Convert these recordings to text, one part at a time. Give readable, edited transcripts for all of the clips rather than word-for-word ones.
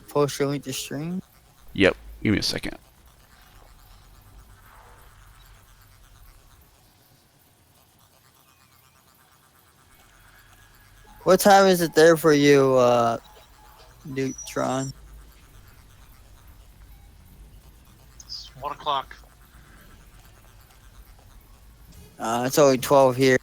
post your link to stream? Yep. Give me a second. What time is it there for you, Neutron? It's 1 o'clock. It's only 12 here.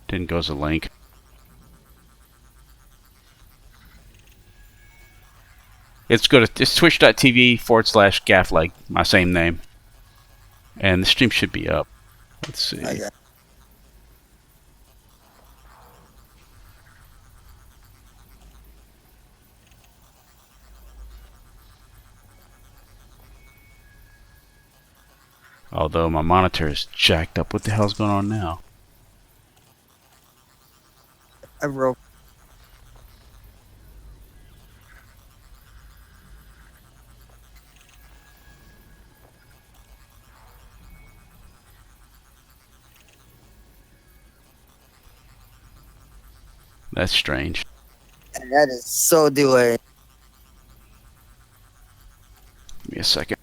Didn't go as a link. It's twitch.tv/gaffleg, my same name. And the stream should be up. Let's see. Okay. Although my monitor is jacked up. What the hell's going on now? I broke. That's strange. And that is so delayed. Give me a second.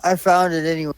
I found it anyway.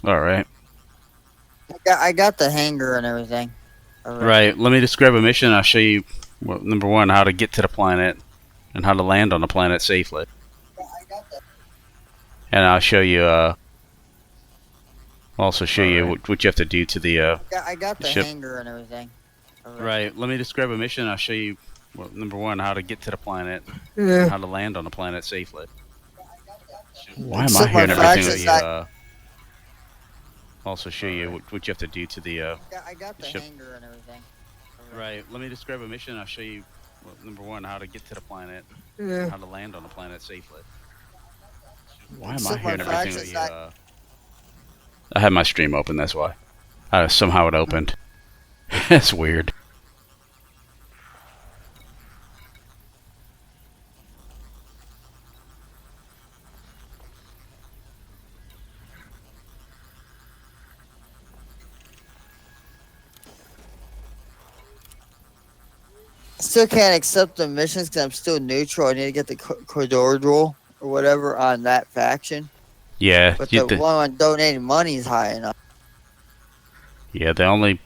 All right. I got the hangar and everything. Alright. Right. Let me describe a mission. I'll show you, well, number one, how to get to the planet and how to land on the planet safely. And I'll show you, also show you what you have to do to the, I got the ship. hangar and everything. Alright. Right. Let me describe a mission. I'll show you, well, number one, how to get to the planet and how to land on the planet safely. Why am I Except hearing my everything fractions, that you, also show you what you have to do to the, I got the ship. hangar and everything. Alright. Right. Let me describe a mission. I'll show you, well, number one, how to get to the planet and how to land on the planet safely. Why am I Except my hearing everything that fractions, you, I had my stream open, that's why. Somehow it opened. That's weird. Still can't accept the missions because I'm still neutral. I need to get the corridor or whatever on that faction. Yeah, But the one on donating money is high enough. yeah. The only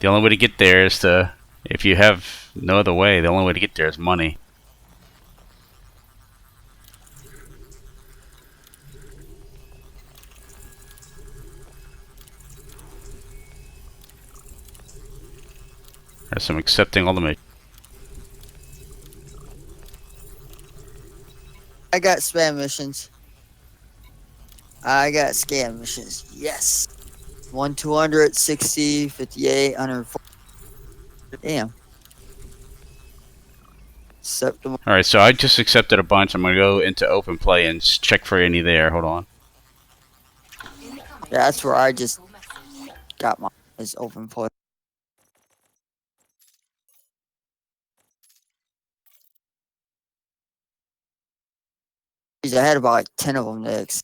way to get there is to, if you have no other way, the only way to get there is money. Alright, so I'm accepting all the missions. I got spam missions. I got scam missions. Yes. 1 200, 60, 58, 104. Damn. Accept them. Alright, so I just accepted a bunch. I'm gonna go into open play and check for any there. Hold on. Yeah, that's where I just got my is open play. I had about like 10 of them next.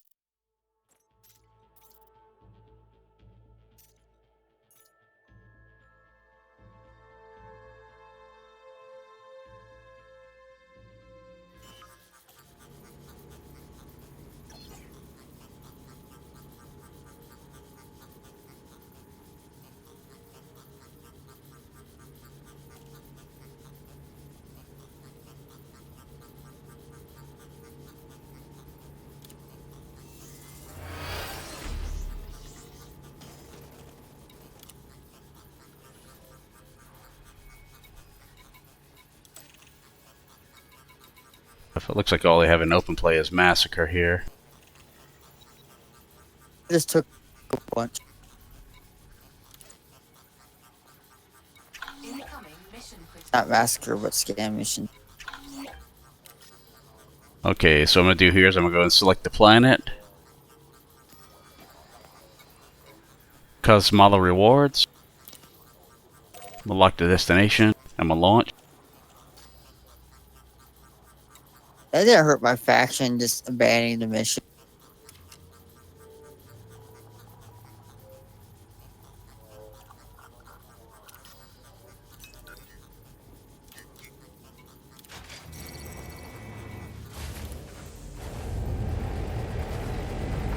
It looks like all they have in open play is Massacre here. I just took a bunch. Not massacre, but scam mission. Okay, so what I'm gonna do here is I'm gonna go and select the planet. Cosmolo rewards. I'm gonna lock the destination. I'm gonna launch. That didn't hurt my faction, just abandoning the mission.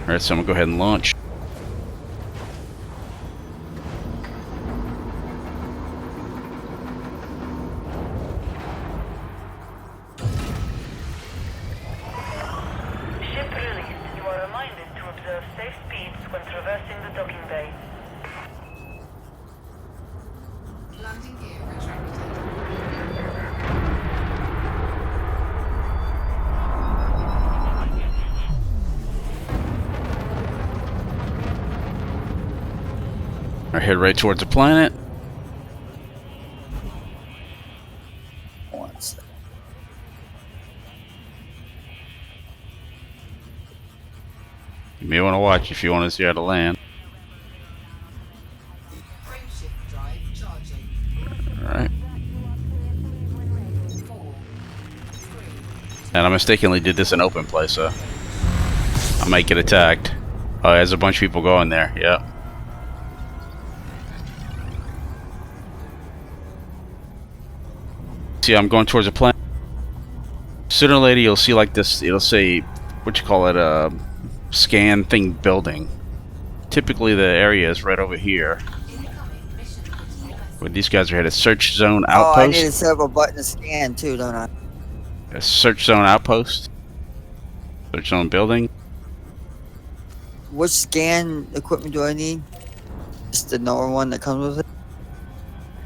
Alright, so I'm gonna go ahead and launch. Ship released. You are reminded to observe safe speeds when traversing the docking bay. Landing gear retracted. I head right towards the planet. Once. You may want to watch if you want to see how to land. Frameshift drive charging. Alright. 4, 3, And I mistakenly did this in open play, so I might get attacked. Oh, there's a bunch of people going there. Yeah. See, I'm going towards a planet. Sooner or later, you'll see like this. It'll say, what you call it, scan thing building. typically the area is right over here. Incoming mission critical message. Where these guys are headed. Search zone Oh, I need to outpost. set up a button to scan too, don't I? A search zone outpost. Search zone building. Which scan equipment do I need? Just the normal one that comes with it?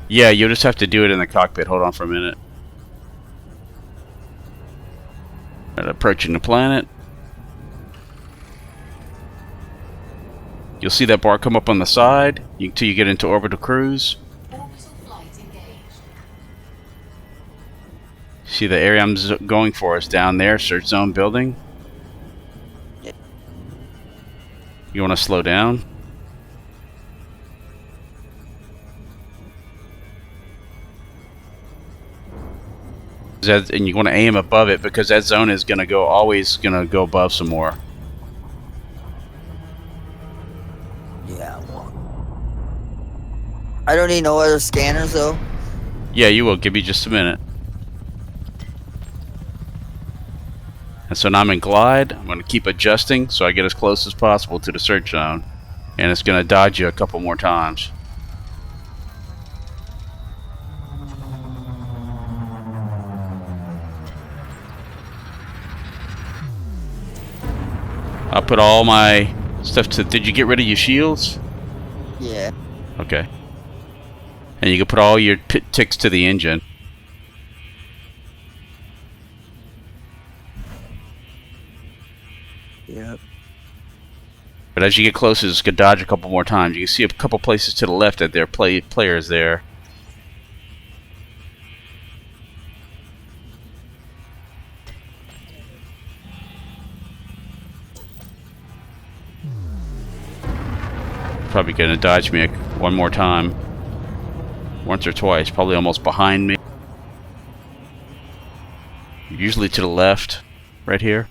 Yeah, you'll just have to do it in the cockpit. Hold on for a minute. Right, approaching the planet. You'll see that bar come up on the side until you get into orbital cruise. Orbital flight engaged. See the area I'm going for is down there, search zone building. You want to slow down? And you want to aim above it because that zone is going to go always going to go above some more. Yeah. Well, I don't need no other scanners though. Yeah, you will. Give me just a minute. And so now I'm in glide. I'm going to keep adjusting so I get as close as possible to the search zone. And it's going to dodge you a couple more times. I'll put all my stuff to... Did you get rid of your shields? Yeah. Okay. And you can put all your ticks to the engine. Yep. But as you get closer, it's going to dodge a couple more times. You can see a couple places to the left that there are players there. Probably going to dodge me one more time. Once or twice. Probably almost behind me. Usually to the left. Right here.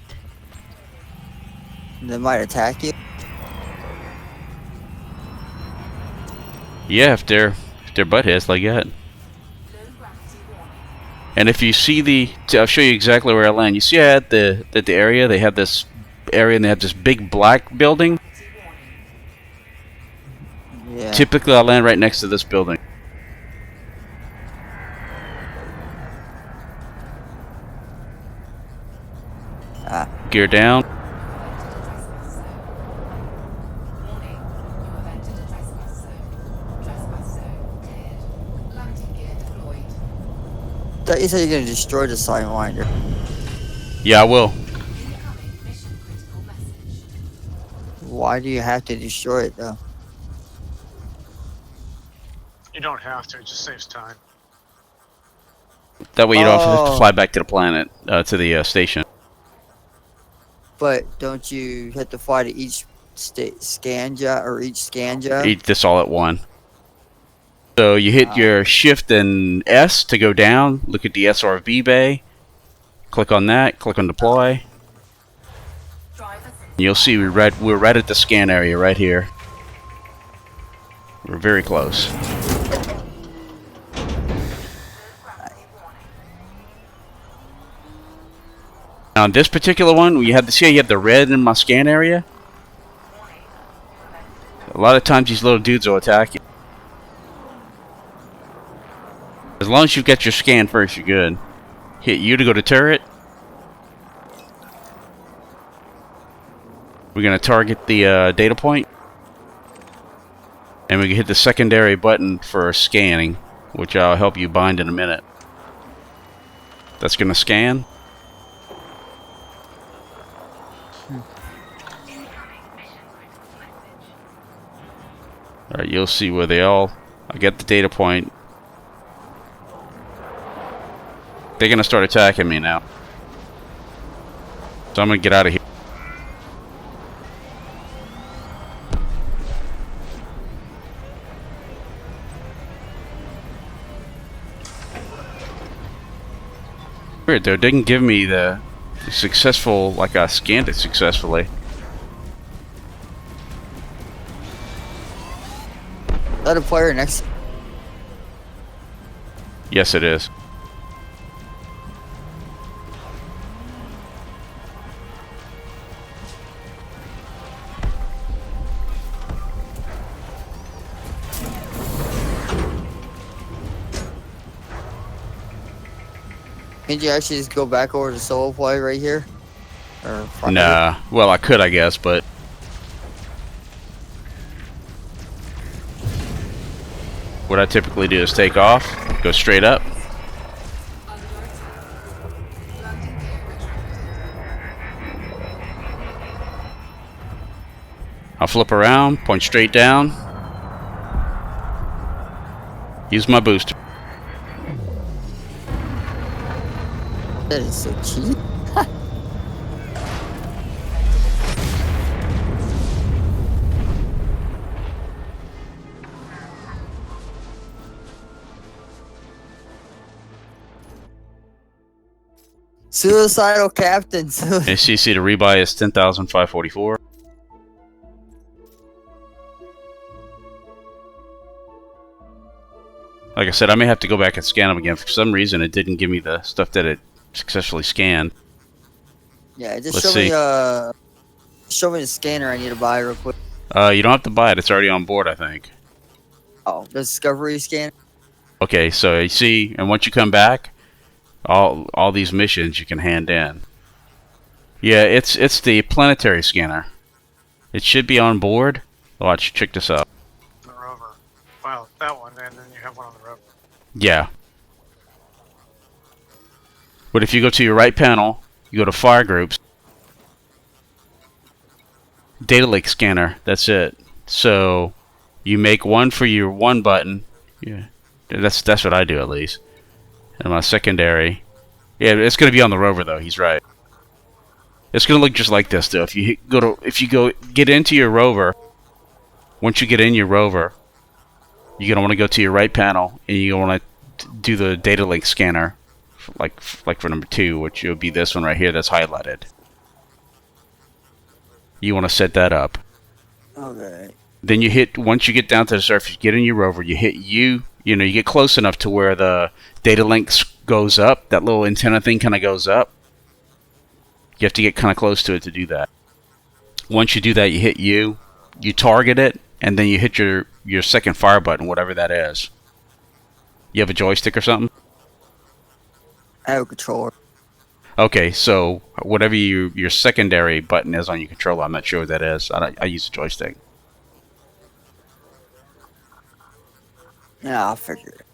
They might attack you. Yeah, if they're butt hits like that. Low gravity warning. And if you see the... I'll show you exactly where I land. You see at the area? They have this area and they have this big black building. Gravity warning. Yeah. Typically, I land right next to this building. Ah. Gear down. You have entered a trespass zone. Warning, you have entered a trespass zone. Trespass zone cleared. Landing gear deployed. Thought you said you're gonna destroy the Sidewinder. Yeah, I will. Incoming mission critical message. Why do you have to destroy it though? You don't have to, it just saves time. That way you don't have to Oh. fly back to the planet, to the station. But don't you have to fly to each scan job or each scan job? Eat this all at one. So you hit your shift and S to go down. Look at the SRV bay. Click on that. Click on deploy. Driver You'll see we're right at the scan area right here. We're very close. gravity warning. Now, on this particular one, you have the red in my scan area. A lot of times these little dudes will attack you. As long as you get your scan first, you're good. Hit U to go to turret. We're going to target the data point. And we can hit the secondary button for scanning, which I'll help you bind in a minute. That's going to scan. Alright, you'll see where they all... I get the data point. They're going to start attacking me now. So I'm going to get out of here. Weird though, it didn't give me the successful, like I scanned it successfully. Is that a player next? Yes, it is. Can't you actually just go back over to solo play right here? Or fire? Nah. Well, I could, I guess, but what I typically do is take off, go straight up. Under attack. Landing gear retracted. I'll flip around, point straight down. Use my booster. That is so cheap. Suicidal captain. ACC to rebuy is 10,544. Like I said, I may have to go back and scan them again. For some reason, it didn't give me the stuff that it successfully scanned. Yeah, just Let's show me the scanner I need to buy real quick. You don't have to buy it. It's already on board, I think. Oh, the Discovery scanner. Okay, so you see, and once you come back, all these missions you can hand in. Yeah, it's the planetary scanner. It should be on board. Watch, check this out. The rover. Well, that one, and then you have one on the rover. Yeah. But if you go to your right panel, you go to Fire Groups, Data Lake Scanner, that's it. So you make one for your one button. Yeah. That's what I do at least. And my secondary. Yeah, it's gonna be on the rover though, he's right. It's gonna look just like this though. If you get into your rover, once you get in your rover, you're gonna want to go to your right panel and you're gonna want to do the data link scanner, like for number 2, which will be this one right here that's highlighted. You want to set that up. Okay. Then you hit, once you get down to the surface, you get in your rover, you hit you get close enough to where the data link goes up, that little antenna thing kind of goes up. You have to get kind of close to it to do that. Once you do that, you hit you target it, and then you hit your second fire button, whatever that is. You have a joystick or something? I have a controller. Okay, so whatever your secondary button is on your controller, I'm not sure what that is. I use a joystick. Yeah, I'll figure it.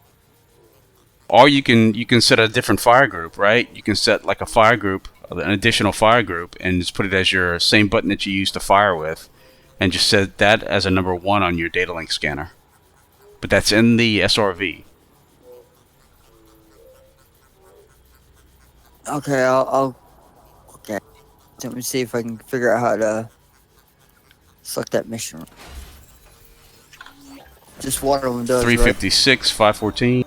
Or you can set a different fire group, right? You can set like a fire group, an additional fire group, and just put it as your same button that you use to fire with, and just set that as a number 1 on your data link scanner. But that's in the SRV. Okay, okay. Let me see if I can figure out how to select that mission. Just one of them does. 356, 514.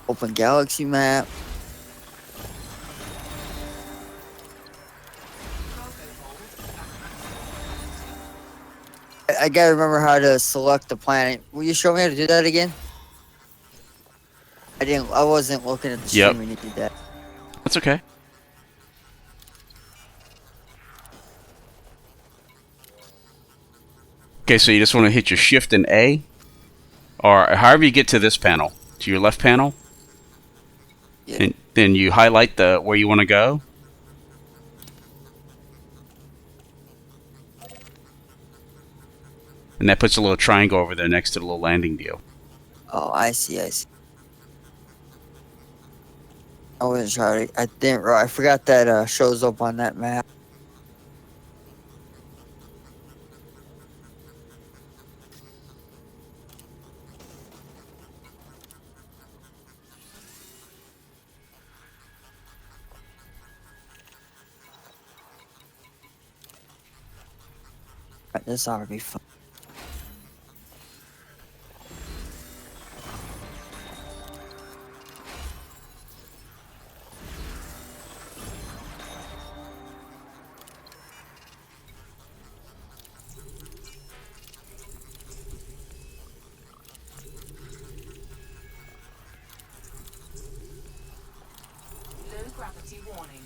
Open galaxy map. I gotta remember how to select the planet. Will you show me how to do that again? I wasn't looking at the stream when you did that. That's okay. Okay, so you just want to hit your shift and A, or however you get to this panel, to your left panel. Yeah. And then you highlight where you want to go. And that puts a little triangle over there next to the little landing deal. Oh, I see. I wasn't trying to. I forgot that shows up on that map. This ought to be fun. Low gravity warning.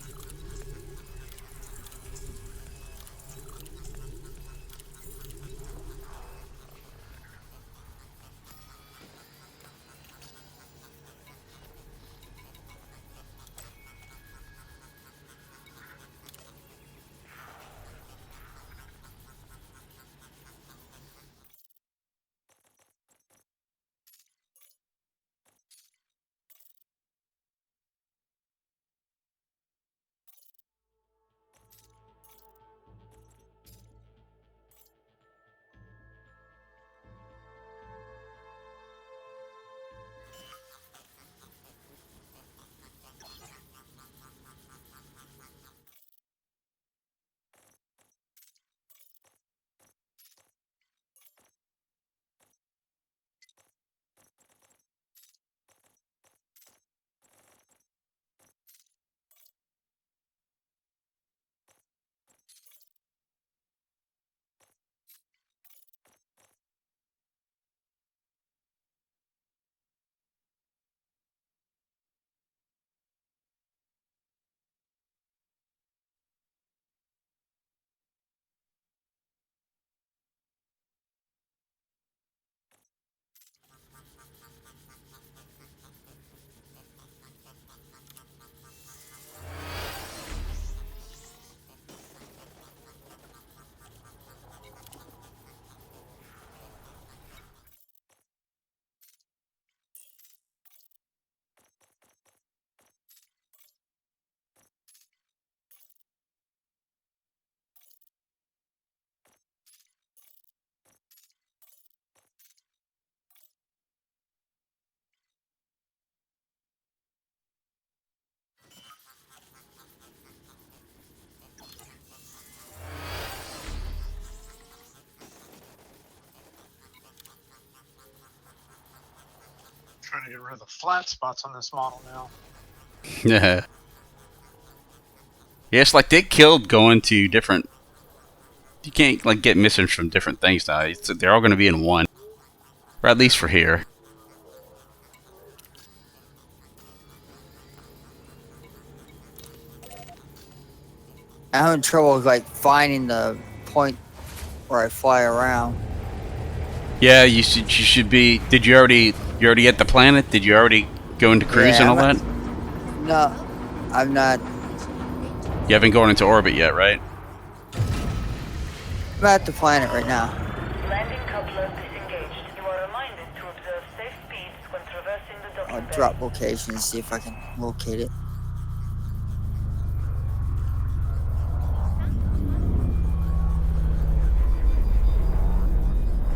trying to get rid of the flat spots on this model now. Yeah. Yeah, it's like they killed going to different. You can't like get missions from different things now. They're all going to be in one, or at least for here. I'm having trouble like finding the point where I fly around. Yeah, you should be. Did you already? You already at the planet? Did you already go into cruise and all that? No, I'm not. You haven't gone into orbit yet, right? I'm at the planet right now. Landing coupler disengaged. You are reminded to observe safe speeds when traversing the docking I'll bay. drop location and see if I can locate it.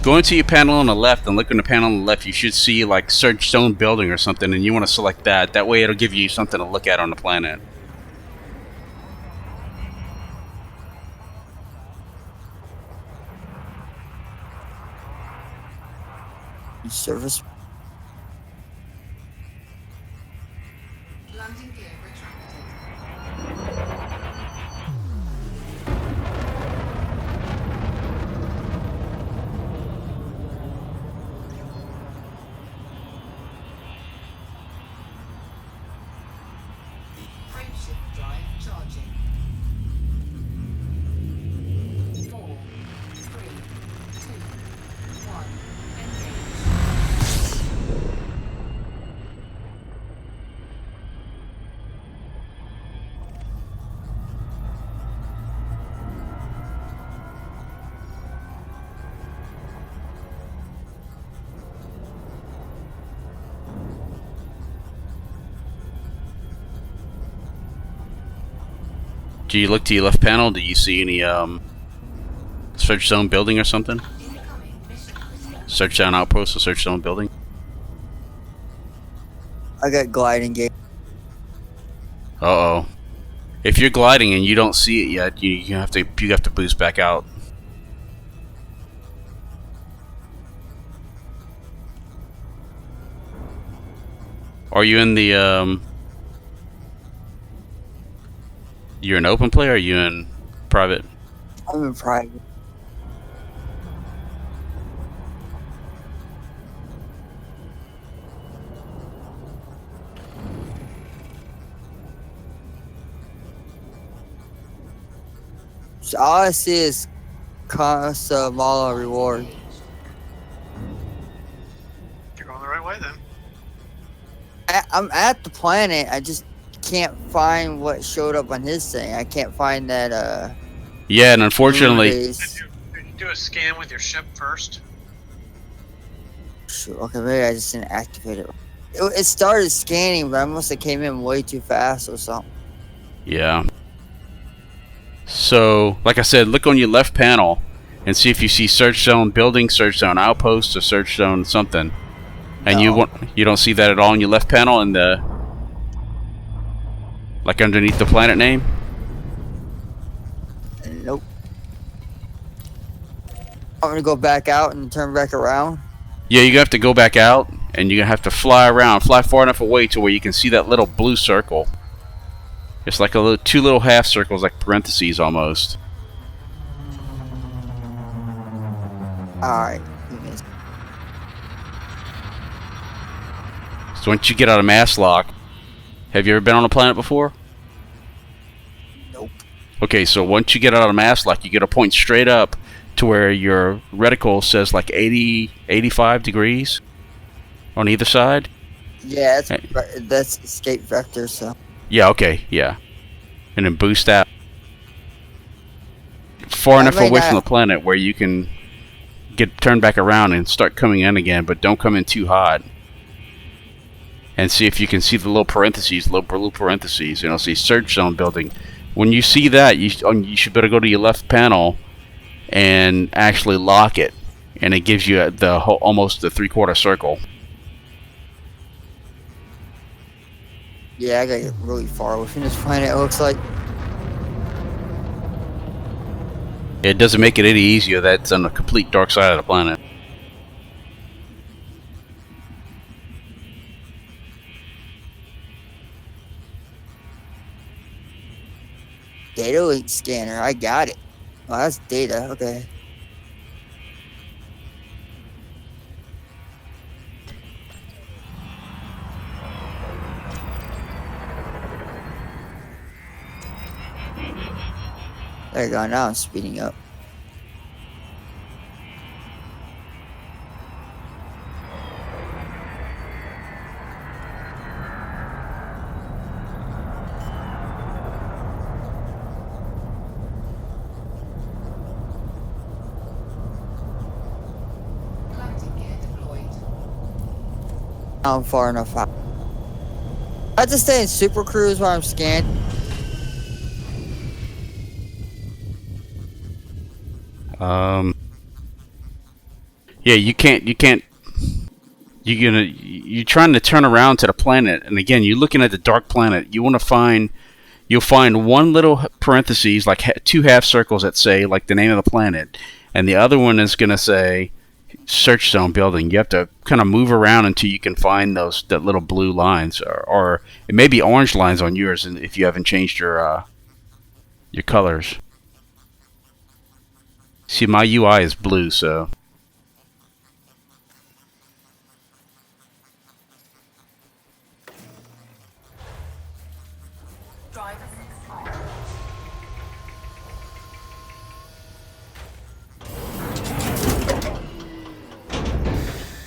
Go into your panel on the left and look in the panel on the left. You should see like search zone building or something, and you want to select that. That way, it'll give you something to look at on the planet. Service. Landing gear retracted. Frameshift drive charging. 4, 3, 2, 1. Engage. Do you look to your left panel? Do you see any search zone building or something? Incoming mission critical. Search zone outpost or search zone building? I got gliding gate. Uh-oh. If you're gliding and you don't see it yet, you have to boost back out. Are you in the you're in open play or are you in private? I'm in private. So all I see is Casa Mala reward. You're going the right way then. I'm at the planet. I just can't find what showed up on his thing. I can't find that. Yeah, and unfortunately, Did base. you do a scan with your ship first? Shoot, okay, maybe I just didn't activate it. It started scanning, but I must have came in way too fast or something. yeah. So, like I said, look on your left panel and see if you see search zone building, search zone outpost, or search zone something. And No. you don't see that at all on your left panel in the like underneath the planet name? Nope. I'm gonna go back out and turn back around. Yeah, you have to go back out and you're gonna have to fly around, fly far enough away to where you can see that little blue circle. It's like two little half circles, like parentheses almost. Alright. So once you get out of mass lock, have you ever been on a planet before? Nope. Okay, so once you get out of mass lock, you get to point straight up to where your reticle says like 80, 85 degrees on either side. Yeah, Hey. that's escape vector, so. Yeah, okay, yeah. And then boost out far I enough may away from the not- planet where you can get turned back around and start coming in again, but don't come in too hot. And see if you can see the little parentheses, little blue parentheses, and I'll see search zone building. When you see that, you should better go to your left panel and actually lock it, and it gives you the whole, almost the 3/4 circle. Yeah, I gotta get really far away from this planet, it looks like. It doesn't make it any easier. That's on the complete dark side of the planet. Data link scanner. I got it. Well, that's data. Okay. There you go. Now I'm speeding up. Landing gear deployed. I'm far enough out. I have to stay in Super Cruise while I'm scanning. Yeah, you can't. You're trying to turn around to the planet, and again, you're looking at the dark planet. You want to find. You'll find one little parentheses, like two half circles that say like the name of the planet, and the other one is gonna say search zone building. You have to kind of move around until you can find that little blue lines, or it may be orange lines on yours, and if you haven't changed your colors. See, my UI is blue, so. Driver 6 on.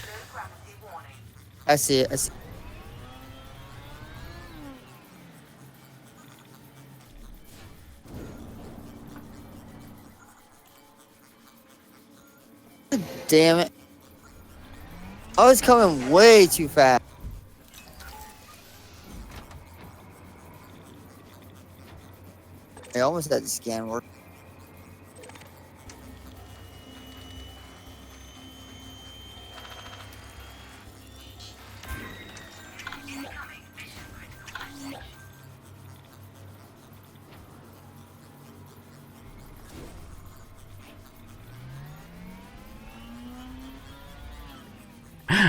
Low gravity warning. I see it. I see. Damn it. I was coming way too fast. I almost had the scan work.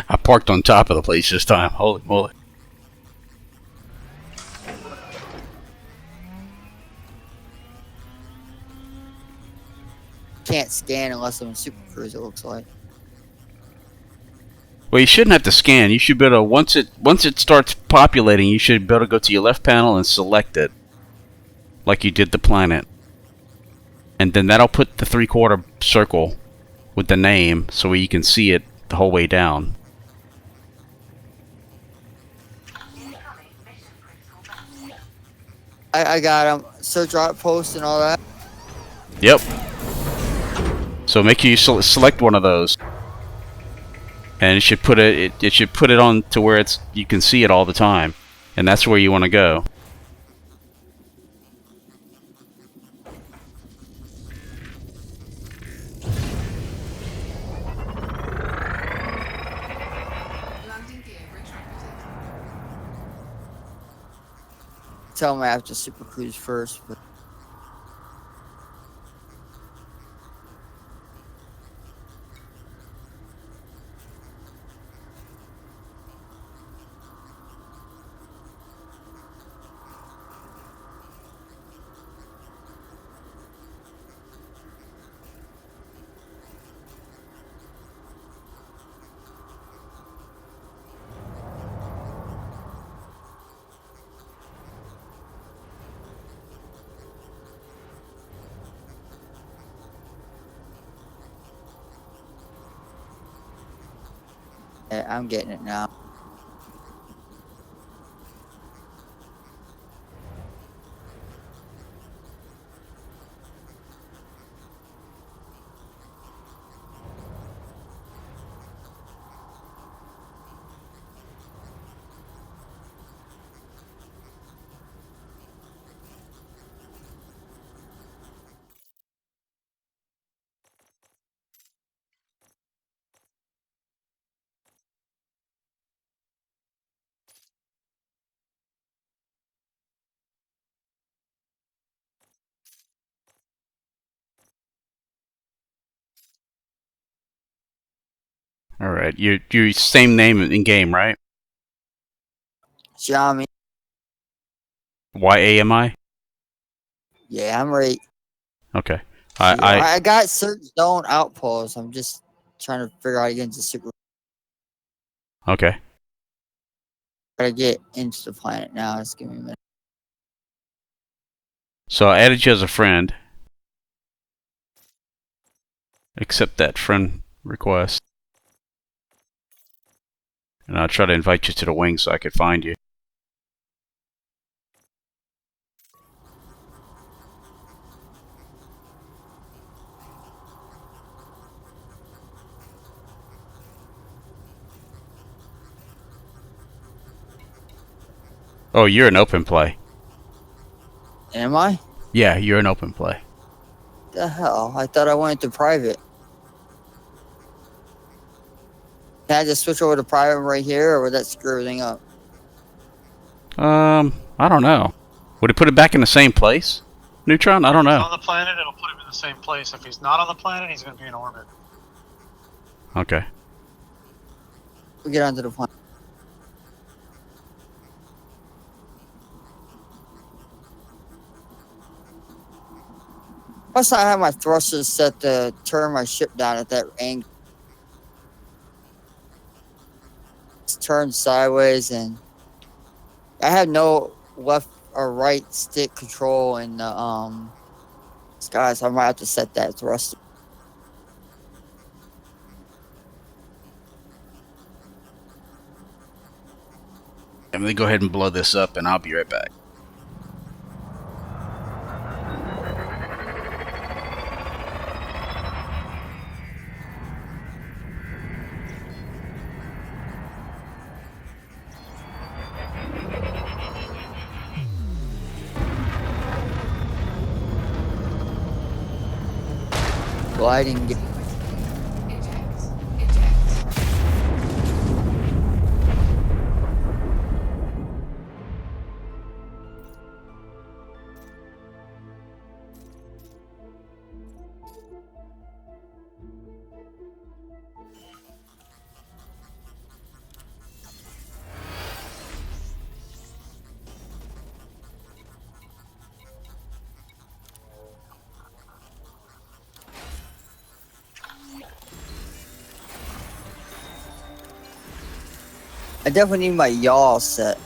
I parked on top of the place this time. Holy moly. Can't scan unless I'm in Super Cruise, it looks like. Well, you shouldn't have to scan. You should be able to, once it starts populating, you should be able to go to your left panel and select it, like you did the planet. And then that'll put the 3/4 circle with the name so you can see it the whole way down. I got them. Search outpost and all that. Yep. So make sure you select one of those, and it should put it on to where you can see it all the time, and that's where you want to go. Landing gear retracted. Tell me I have to Super Cruise first, but yeah, I'm getting it now. All right, your same name in game, right? Xiaomi. YAMI. Yeah, I'm right. Okay. Yeah, I I got certain zone outposts. I'm just trying to figure out how to get into super. okay. Gotta get into the planet now. Just give me a minute. So I added you as a friend. Accept that friend request. And I'll try to invite you to the wing so I could find you. Oh, you're an open play. Am I? Yeah, you're an open play. The hell? I thought I went to private. Can I just switch over to private right here, or would that screw everything up? I don't know. Would it put it back in the same place? Neutron? I don't If he's know. on the planet, it'll put him in the same place. If he's not on the planet, he's going to be in orbit. Okay. We get onto the planet. Plus, I have my thrusters set to turn my ship down at that angle. It's turned sideways, and I have no left or right stick control in the sky, so I might have to set that thruster. I'm going to go ahead and blow this up, and I'll be right back. Gliding. Eject. Eject. I definitely need my yaw set.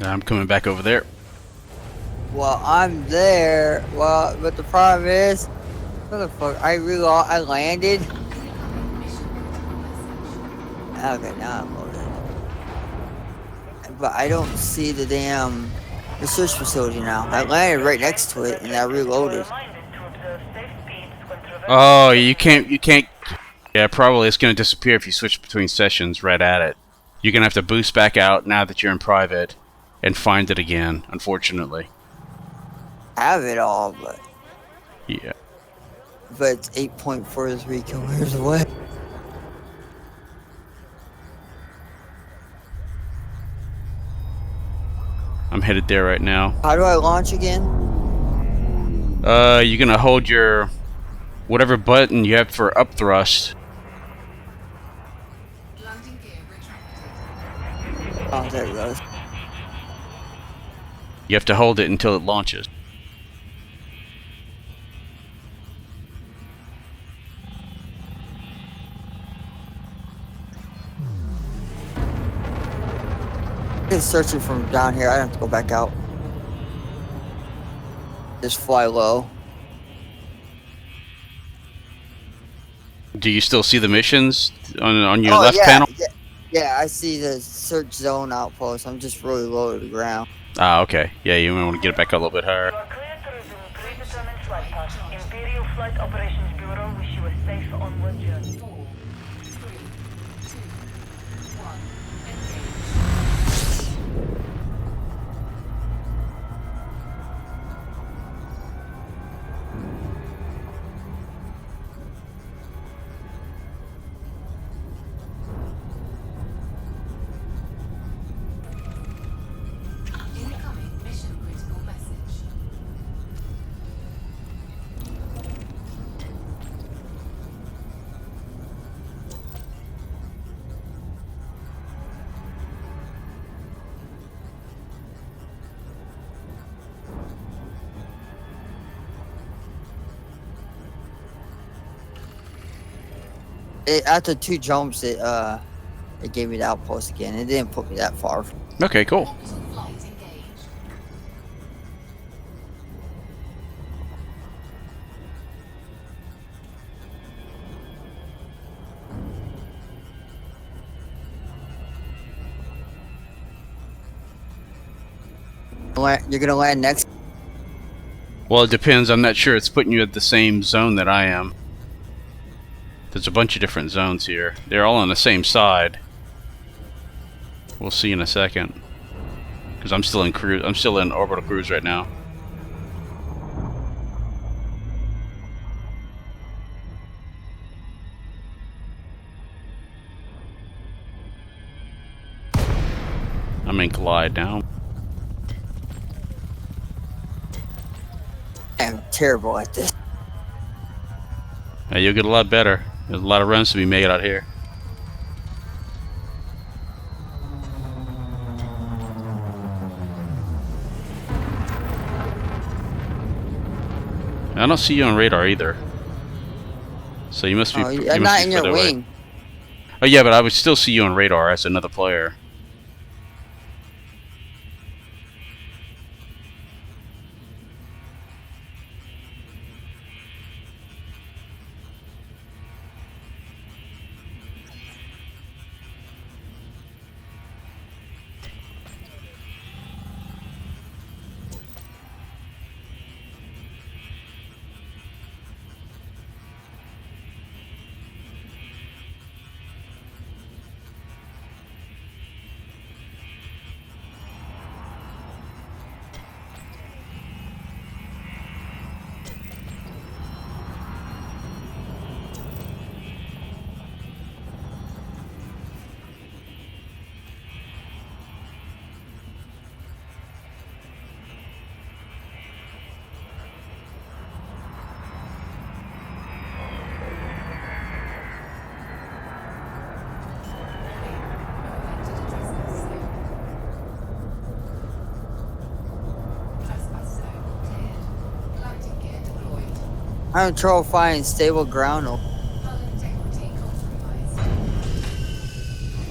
I'm coming back over there. Well, I'm there. Well, but the problem is, motherfucker, I landed. Incoming mission critical message. Okay, now I'm loaded. But I don't see the damn research facility now. I landed right next to it and I reloaded. Oh, you can't. Yeah, probably it's gonna disappear if you switch between sessions right at it. You're gonna have to boost back out now that you're in private, and find it again. Unfortunately. Have it all, Yeah. but it's 8.43 kilometers away. I'm headed there right now. How do I launch again? You're gonna hold your whatever button you have for up thrust. Landing gear retracted. Oh, there it goes. You have to hold it until it launches. It's searching from down here. I don't have to go back out. Just fly low. Do you still see the missions on your Oh, left yeah, panel? yeah, I see the search zone outpost. I'm just really low to the ground. Ah, okay. Yeah, you might want to get it back a little bit higher. You are clear to resume predetermined flight path. Imperial Flight Operations Bureau wish you a safe onward journey. 4, 3, 2, 1. Engage. Incoming mission critical message. After 2 jumps, it gave me the outpost again. It didn't put me that far. Okay, cool. Orbital flight engaged. You're gonna land next. Well, it depends. I'm not sure it's putting you at the same zone that I am. There's a bunch of different zones here. They're all on the same side. We'll see in a second. Because I'm still in cruise. I'm still in orbital cruise right now. I'm in glide now. I'm terrible at this. Now you'll get a lot better. There's a lot of runs to be made out here. I don't see you on radar either. So you must be. Oh, you I'm must not be in your further away. wing. Oh yeah, but I would still see you on radar as another player. I'm having trouble finding stable ground. Hull integrity compromised.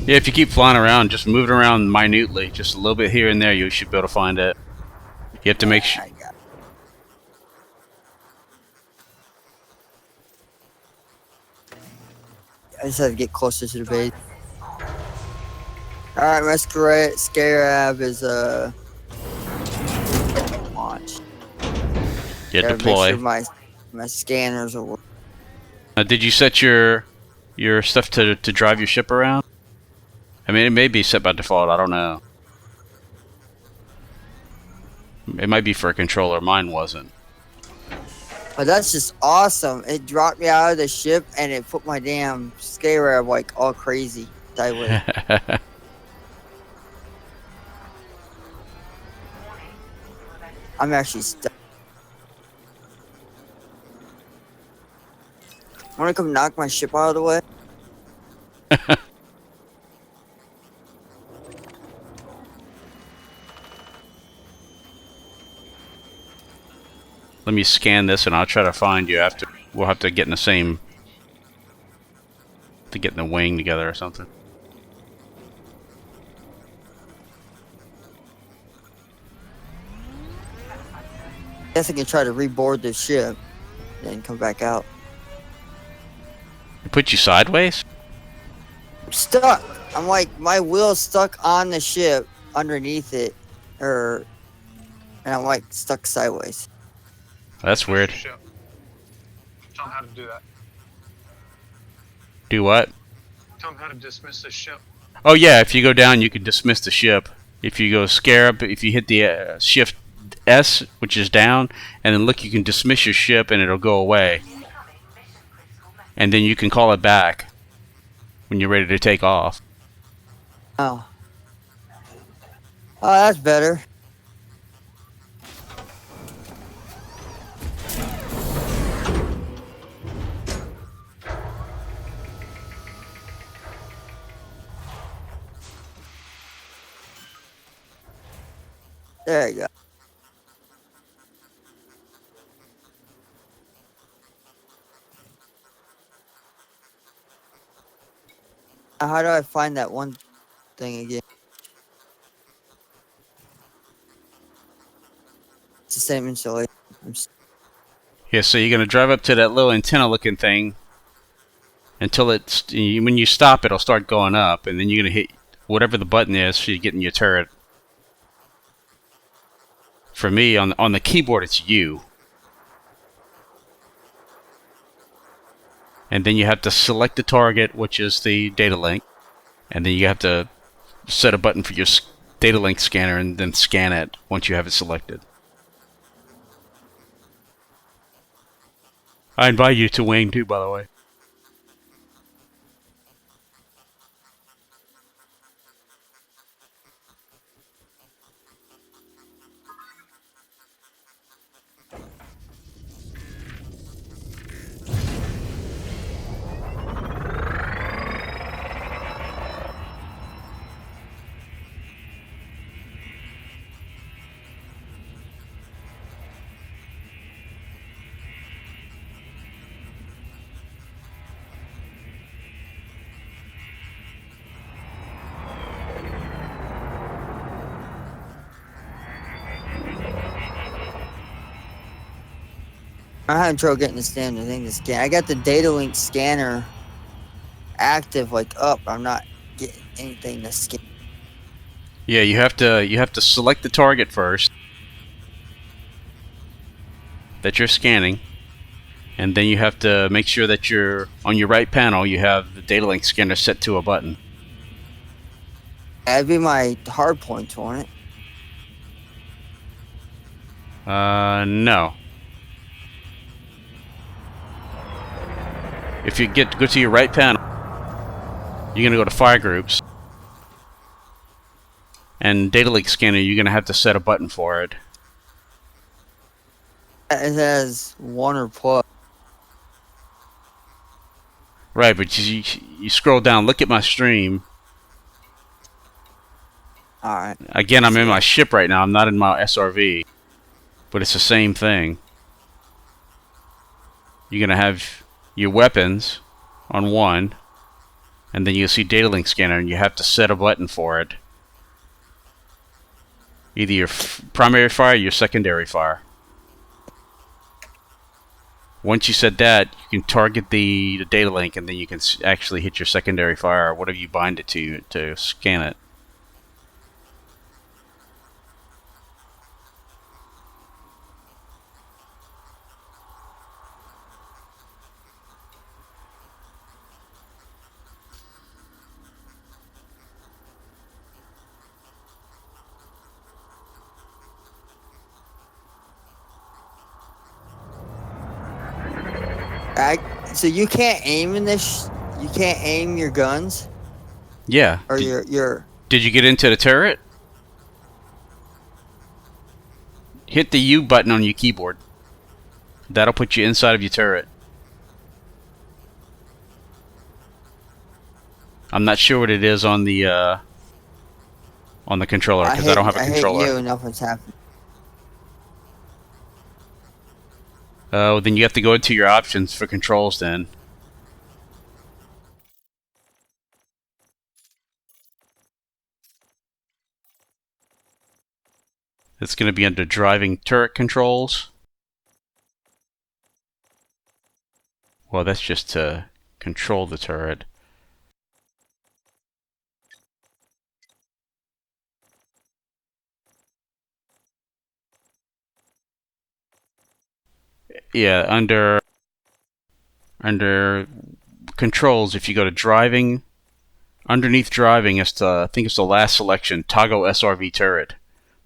Yeah, if you keep flying around, just move it around minutely, just a little bit here and there, you should be able to find it. You have to make sure. I got I just have to get closer to the base. Alright, my Scarab is launched. Yeah, Gotta deploy. Make sure my scanners are working. Did you set your stuff to drive your ship around? I mean, it may be set by default. I don't know. It might be for a controller. Mine wasn't. But that's just awesome. It dropped me out of the ship and it put my damn Scarab like all crazy sideways. I'm actually stuck. Wanna come knock my ship out of the way? Let me scan this, and I'll try to find you after. We'll have to get in the same. To get in the wing together or something. Guess I can try to reboard the ship, then come back out. It put you sideways? I'm stuck. I'm like my wheel's stuck on the ship underneath it, and I'm like stuck sideways. That's weird. Ship. Tell them how to do that. Do what? Tell them how to dismiss the ship. Oh yeah, if you go down, you can dismiss the ship. If you go Scarab, if you hit the Shift S, which is down, and then look, you can dismiss your ship, and it'll go away. And then you can call it back when you're ready to take off. Oh. Oh, that's better. There you go. How do I find that one thing again? It's the same installation. Yeah, so you're gonna drive up to that little antenna-looking thing until it's. When you stop, it'll start going up, and then you're gonna hit whatever the button is so you get in your turret. For me, on the keyboard, it's U. And then you have to select the target, which is the data link. And then you have to set a button for your data link scanner and then scan it once you have it selected. I invite you to Wayne too, by the way. I'm having trouble getting the standard thing to scan. I got the data link scanner active, like up. I'm not getting anything to scan. Yeah, you have to select the target first that you're scanning, and then you have to make sure that you're on your right panel. You have the data link scanner set to a button. That'd be my hard points on it. No. If you go to your right panel, you're gonna go to Fire Groups, and Data Link Scanner. You're gonna have to set a button for it. It has 1 or plus. Right, but you scroll down. Look at my stream. All right. Again, I'm in my ship right now. I'm not in my SRV, but it's the same thing. you're gonna have your weapons on one, and then you'll see data link scanner, and you have to set a button for it. Either your primary fire or your secondary fire. Once you set that, you can target the data link, and then you can actually hit your secondary fire or whatever you bind it to scan it. So you can't aim in this. You can't aim your guns Yeah. or your. Did you get into the turret? Hit the U button on your keyboard. That'll put you inside of your turret. I'm not sure what it is on the controller because I don't have a controller. I hate you. Nothing's happening. Oh, then you have to go into your options for controls then. It's going to be under driving turret controls. Well, that's just to control the turret. Yeah, under controls, if you go to driving, underneath driving is I think it's the last selection, toggle SRV turret.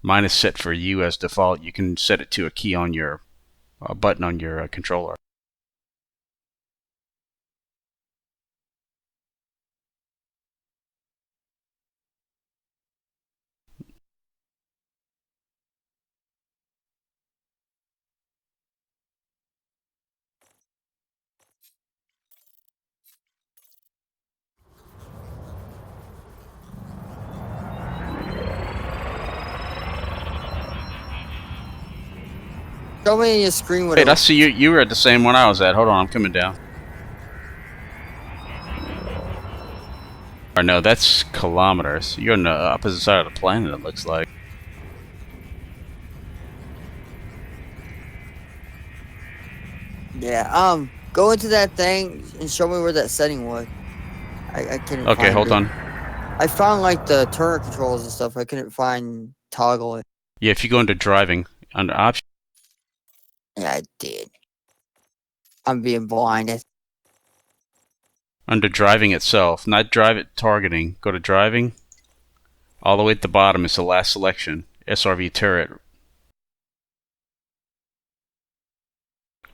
Mine is set for U as default. You can set it to a key on your button on your controller. Show me your screen. Wait, I see you. You were at the same one I was at. Hold on, I'm coming down. Or no, that's kilometers. You're on the opposite side of the planet, it looks like. Yeah. Go into that thing and show me where that setting was. I couldn't. Okay, find hold it. on. I found like the turret controls and stuff. I couldn't find toggle it. Yeah, if you go into driving, under options. Yeah, I did. I'm being blinded. Under driving itself, not drive it targeting. Go to driving. All the way at the bottom is the last selection. SRV turret.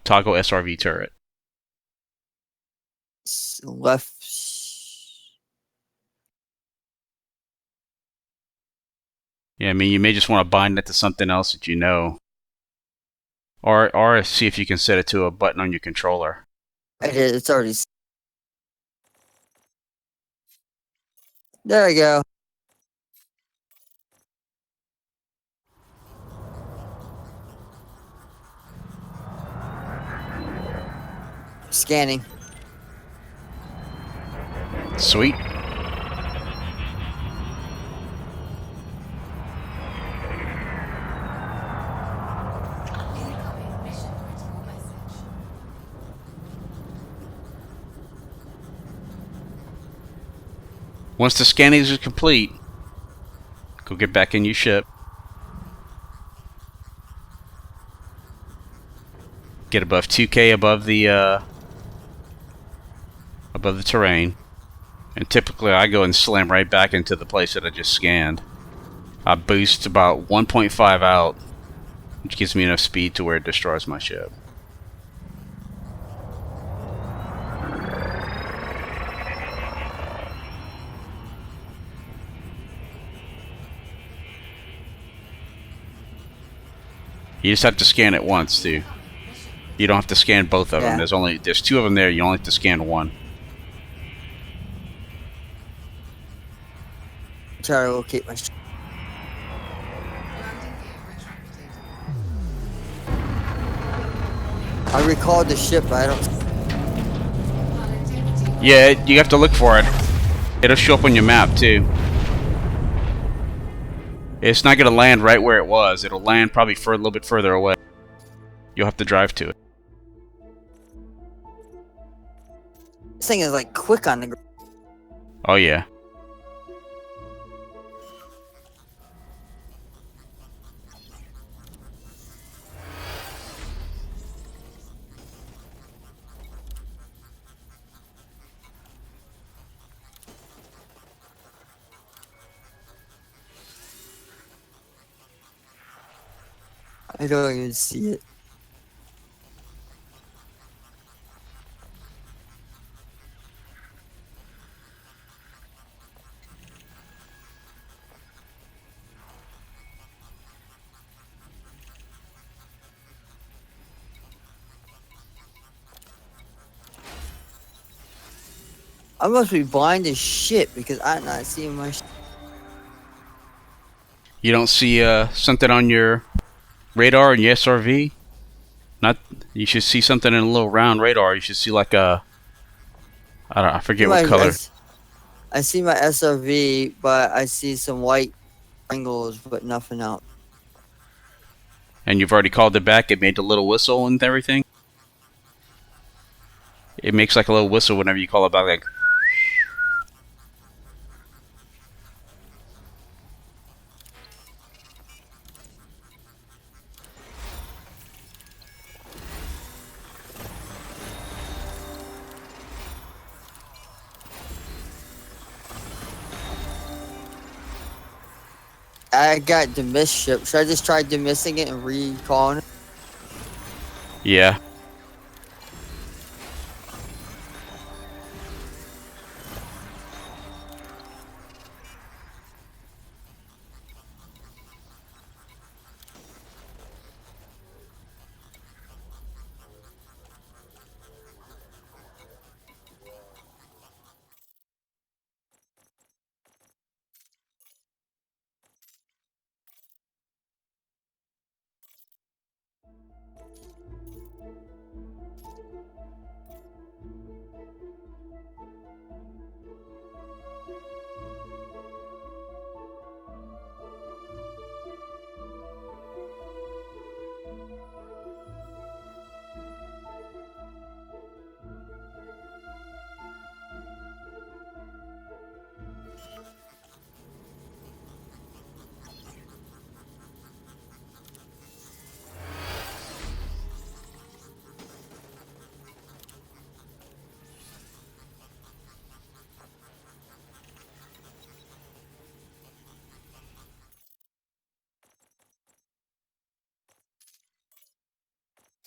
Toggle SRV turret. Left. Yeah, I mean, you may just want to bind it to something else that you know. Or see if you can set it to a button on your controller. I did. It's already. There we go. Scanning. Sweet. Incoming mission critical message. Once the scanning is complete, go get back in your ship. Get above 2K above the terrain. And typically I go and slam right back into the place that I just scanned. I boost about 1.5 out, which gives me enough speed to where it destroys my ship. You just have to scan it once too. You don't have to scan both of them. Yeah. There's two of them there. You only have to scan one. Try to locate my. Landing gear retracted. I recalled the ship, but I don't. Pilot deputy. Yeah, you have to look for it. It'll show up on your map too. It's not gonna land right where it was. It'll land probably for a little bit further away. You'll have to drive to it. This thing is like quick on the ground. Oh yeah. I don't even see it. I must be blind as shit because I'm not seeing my. You don't see something on your radar in your SRV? Not. You should see something in a little round radar. You should see like a. I forget what color. I see my SRV, but I see some white angles, but nothing else. And you've already called it back. It made the little whistle and everything. It makes like a little whistle whenever you call it back. Like. I got demissed ship. Should I just try demissing it and recalling it? Yeah.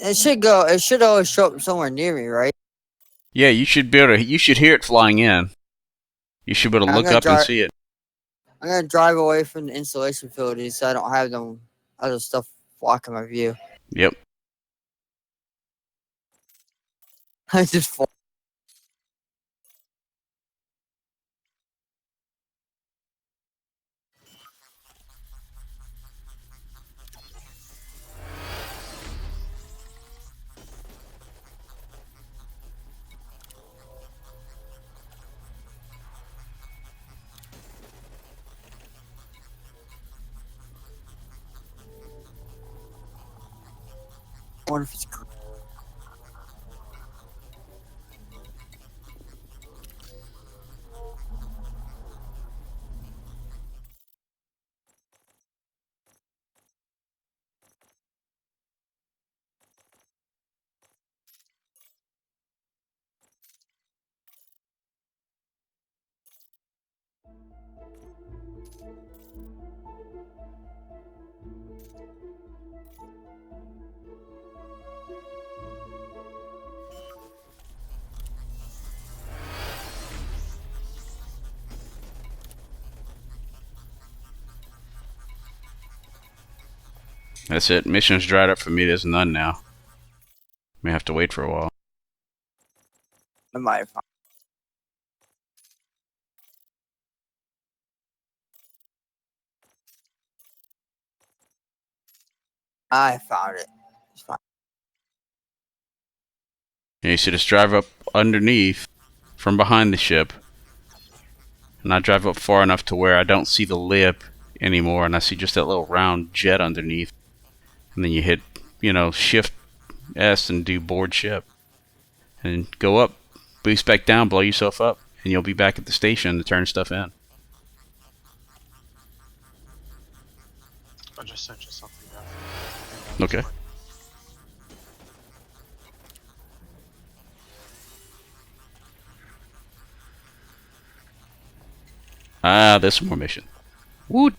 It should go. It should always show up somewhere near me, right? Yeah. You should be able to. You should hear it flying in. You should be able to I'm look gonna up and drive. see it. I'm gonna drive away from the installation facilities so I don't have them other stuff blocking my view. Yep. I just fall. I wonder if it's. That's it. Mission's dried up for me. There's none now. May have to wait for a while. I might have found. I found it. It's fine. You should just drive up underneath from behind the ship. And I drive up far enough to where I don't see the lip anymore, and I see just that little round jet underneath. And then you hit, Shift S and do board ship. And go up, boost back down, blow yourself up, and you'll be back at the station to turn stuff in. I just sent you something. Okay. Ah, there's some more mission. Woo!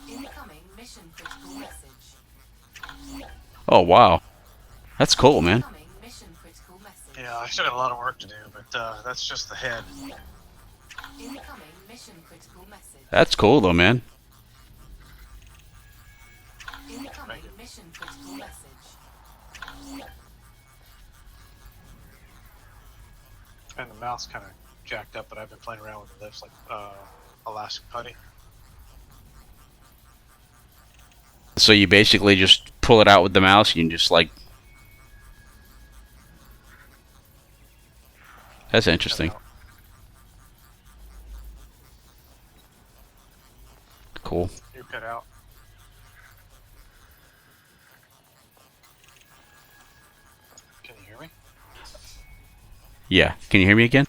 Incoming mission critical message. Oh, wow. That's cool, man. Incoming mission critical message. Yeah, I still got a lot of work to do, but that's just the head. Incoming mission critical message. That's cool, though, man. Incoming mission critical message. And the mouse kind of jacked up, but I've been playing around with the lifts like elastic putty. So you basically just pull it out with the mouse, and you just like... That's interesting. Cool. You cut out. Can you hear me? Yeah. Can you hear me again?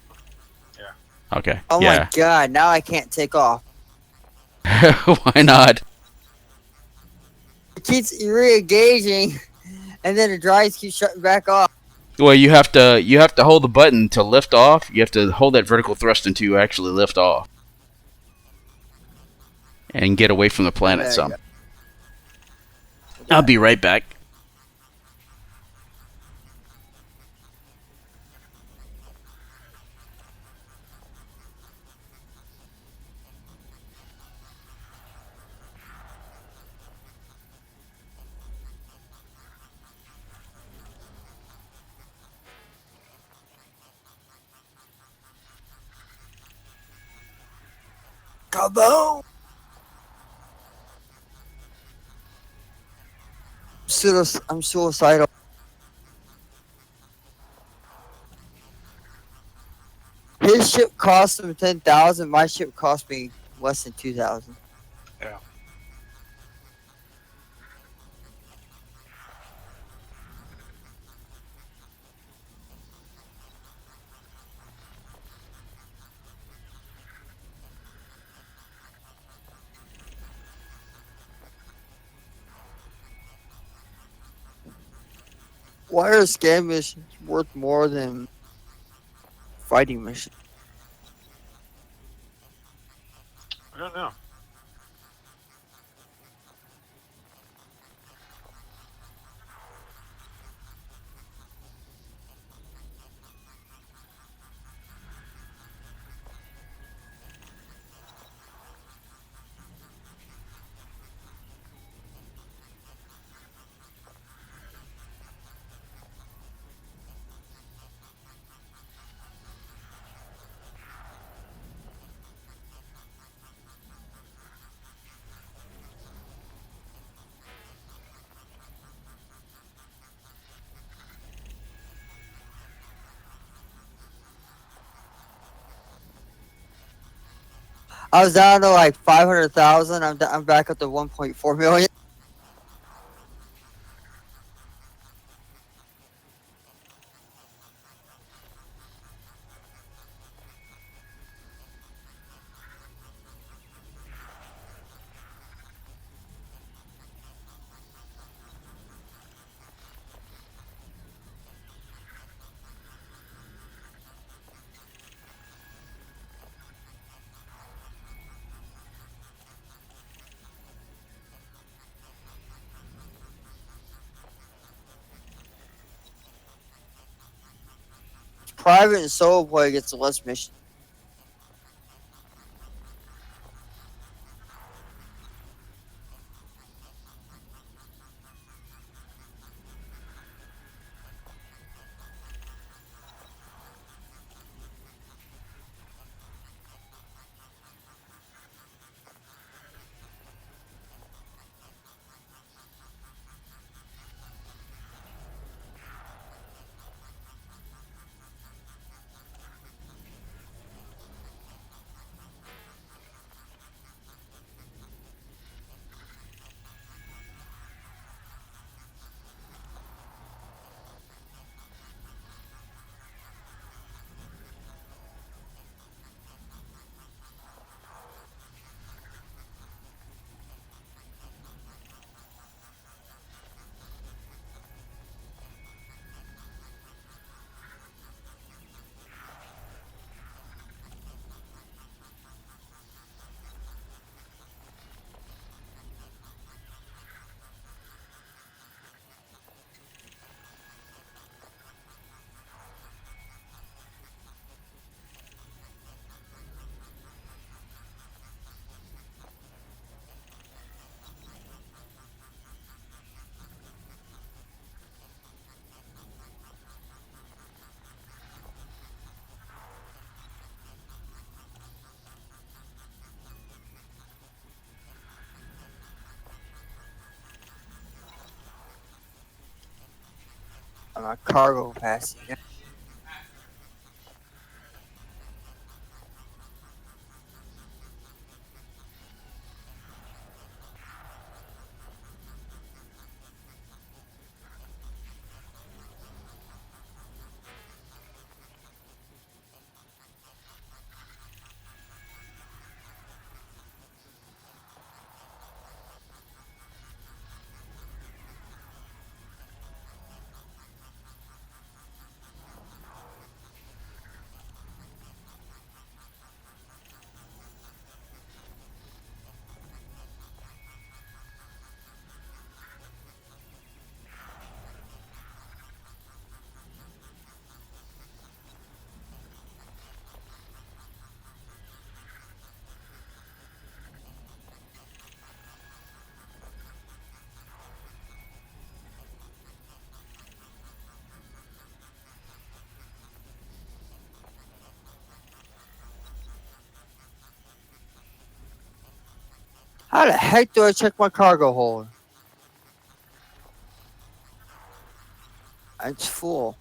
Yeah. Okay. Oh yeah. my god, now I can't take off. Why not? It keeps re-engaging, and then the drives keep shutting back off. Well, you have to hold the button to lift off. You have to hold that vertical thrust until you actually lift off. And get away from the planet There you some. go. I'll be right back. Kaboom! I'm suicidal. His ship cost him 10,000. My ship cost me less than 2,000. Yeah. Why are scam missions worth more than fighting missions? I don't know. I was down to like 500,000. I'm back up to 1.4 million. private and solo player gets less mission. On my cargo capacity. How the heck do I check my cargo hold? It's full.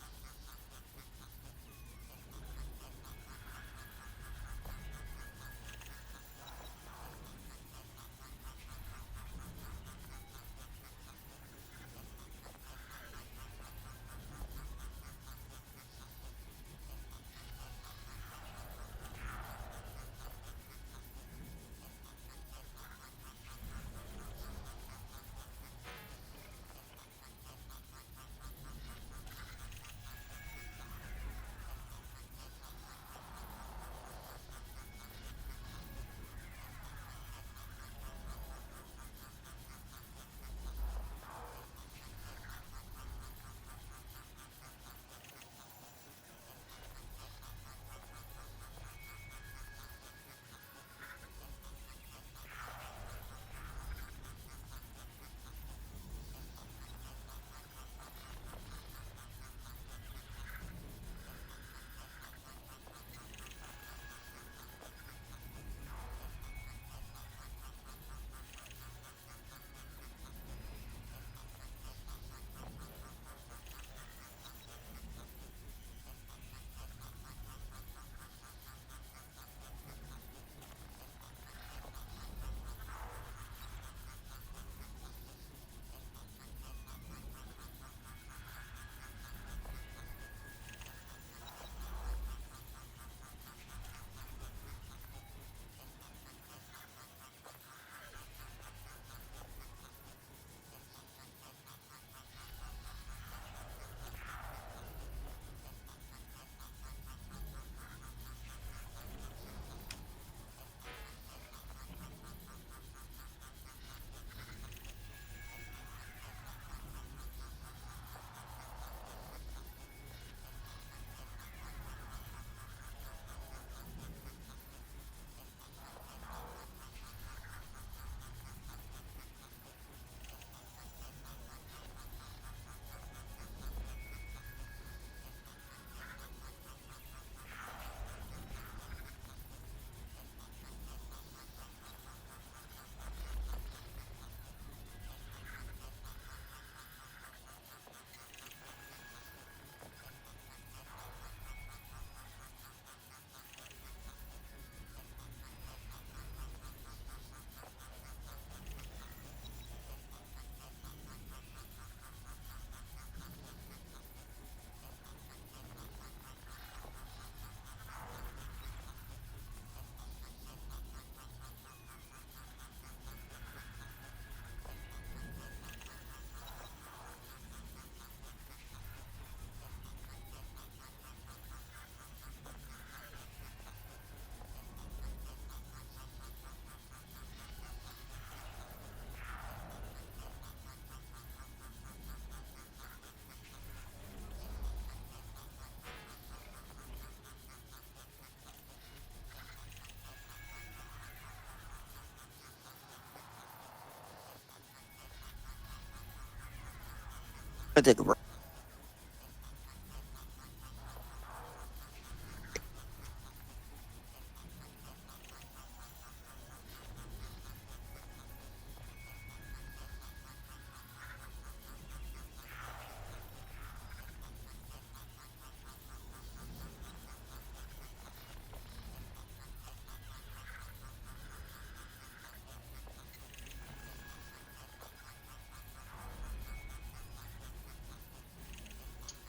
I take a break.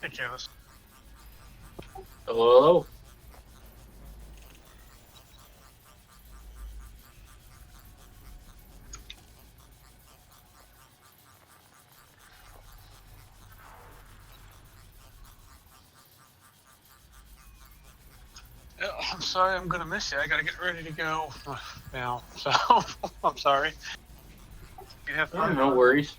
Hey, Careless. Hello? I'm sorry, I'm gonna miss you. I gotta get ready to go now. So I'm sorry. You have Oh, fun. no worries.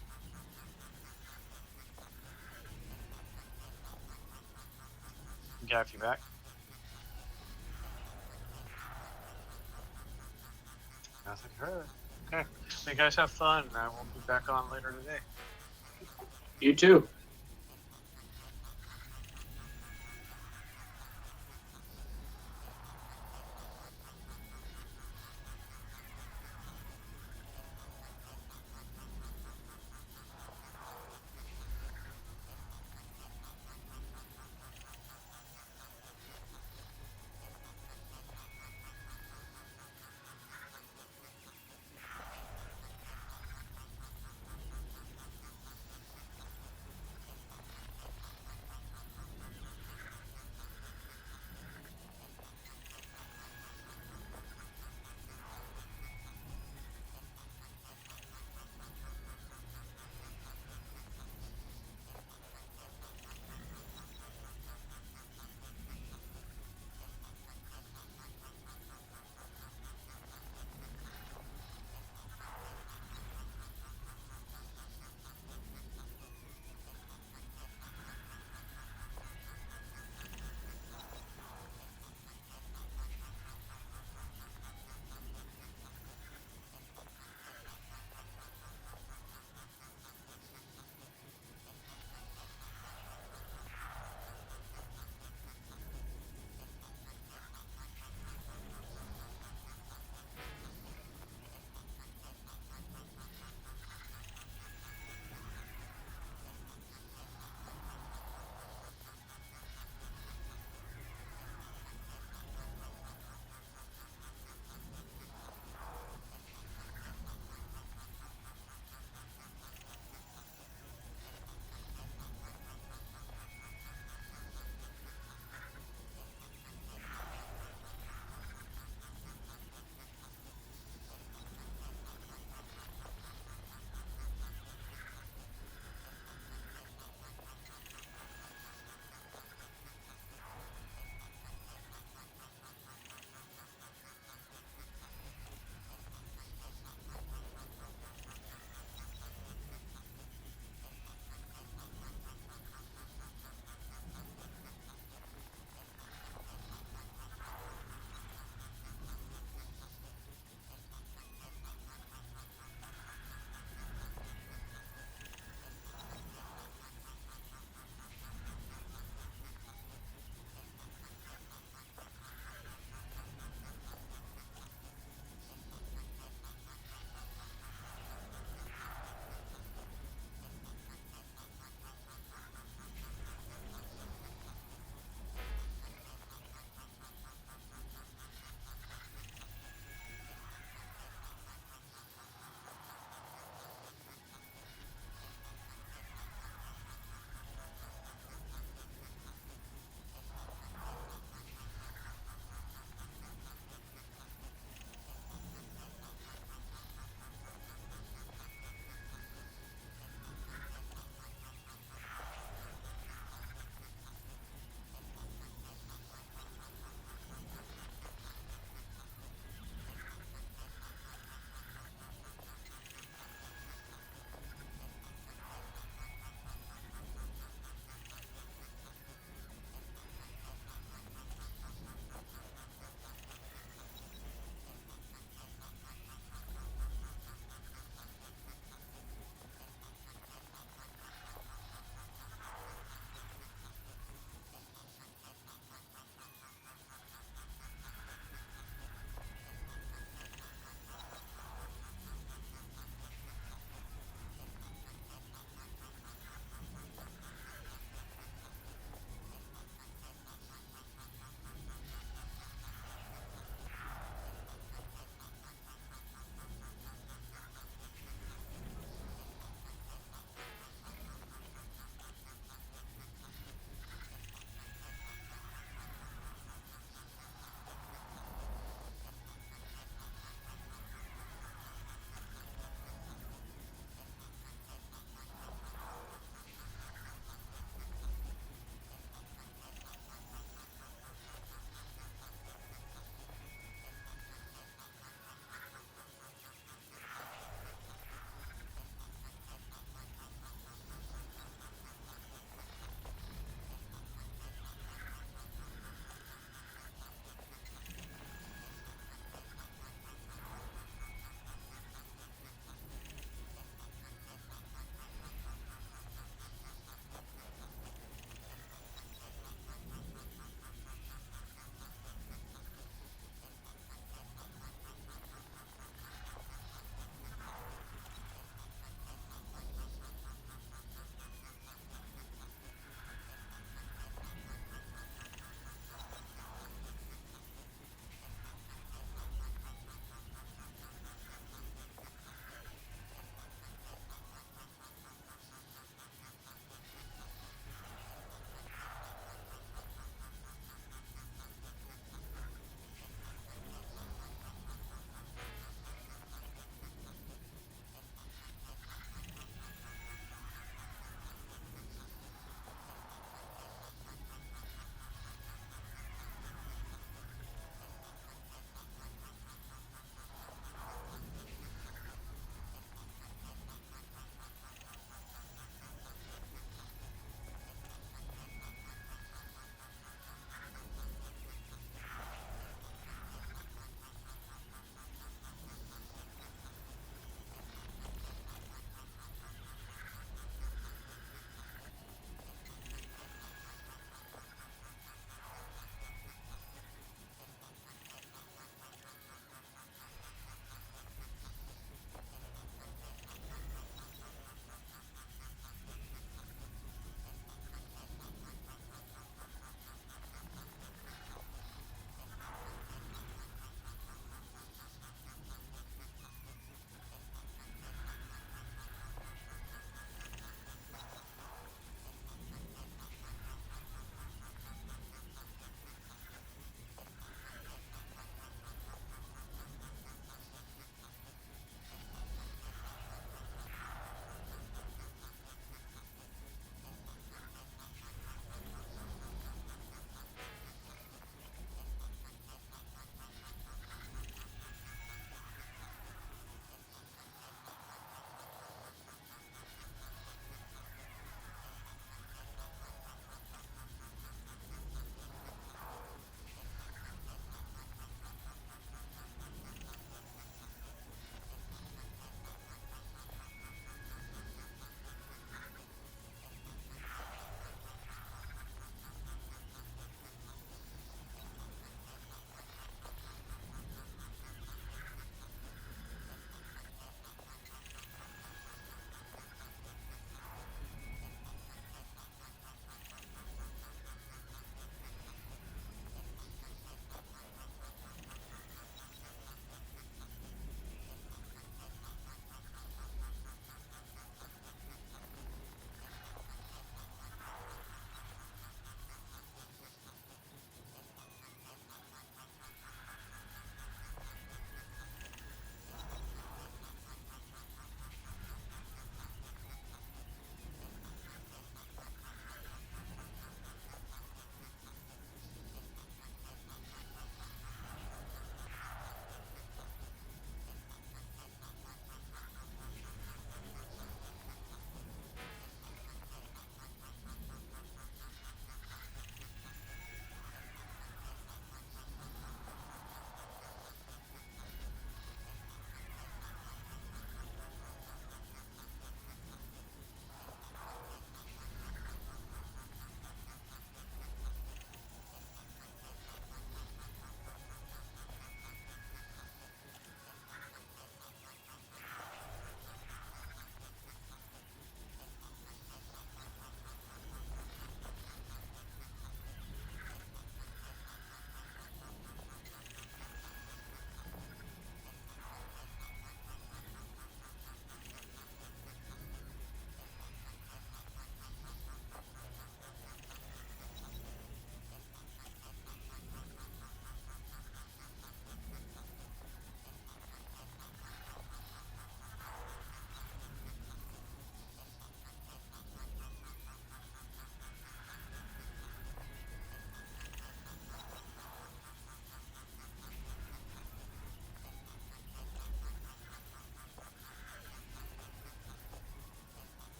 Gaff you back. Nothing heard. Okay. You guys have fun. I will be back on later today. You too.